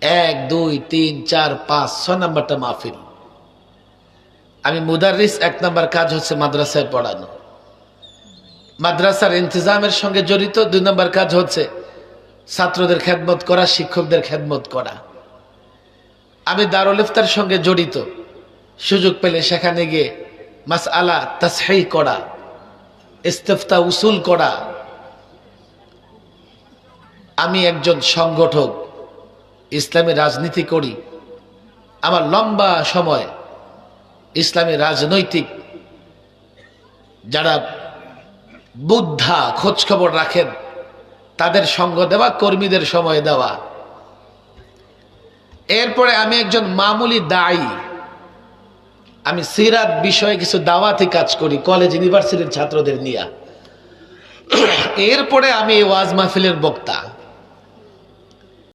1 2 3 4 5 6 নাম্বারটা মাহফিল। আমি মুদাররিস, 1 নাম্বার কাজ হচ্ছে মাদ্রাসায় পড়ানো, মাদ্রাসার ইন্তজামের সঙ্গে জড়িত। 2 নাম্বার কাজ হচ্ছে ছাত্রদের খেদমত করা, শিক্ষকদের খেদমত করা। আমি দারুল ইফতার সঙ্গে জড়িত, সুযোগ পেলে সেখানে গিয়ে মাসআলা তাসহিহ করা, ইস্তিফতা উসুল করা। আমি একজন সংগঠক, ইসলামী রাজনীতি করি। আমার লম্বা সময় ইসলামী রাজনৈতিক যারা বুদ্ধা খোঁজ খবর রাখেন তাদের সঙ্গ দেওয়া, কর্মীদের সময় দেওয়া। এরপরে আমি একজন মামুলি দায়ী। আমি সিরাত বিষয়ে কিছু দাওয়াতি কাজ করি কলেজ ইউনিভার্সিটির ছাত্রদের নিয়ে। এরপরে আমি ওয়াজ মাহফিলের বক্তা।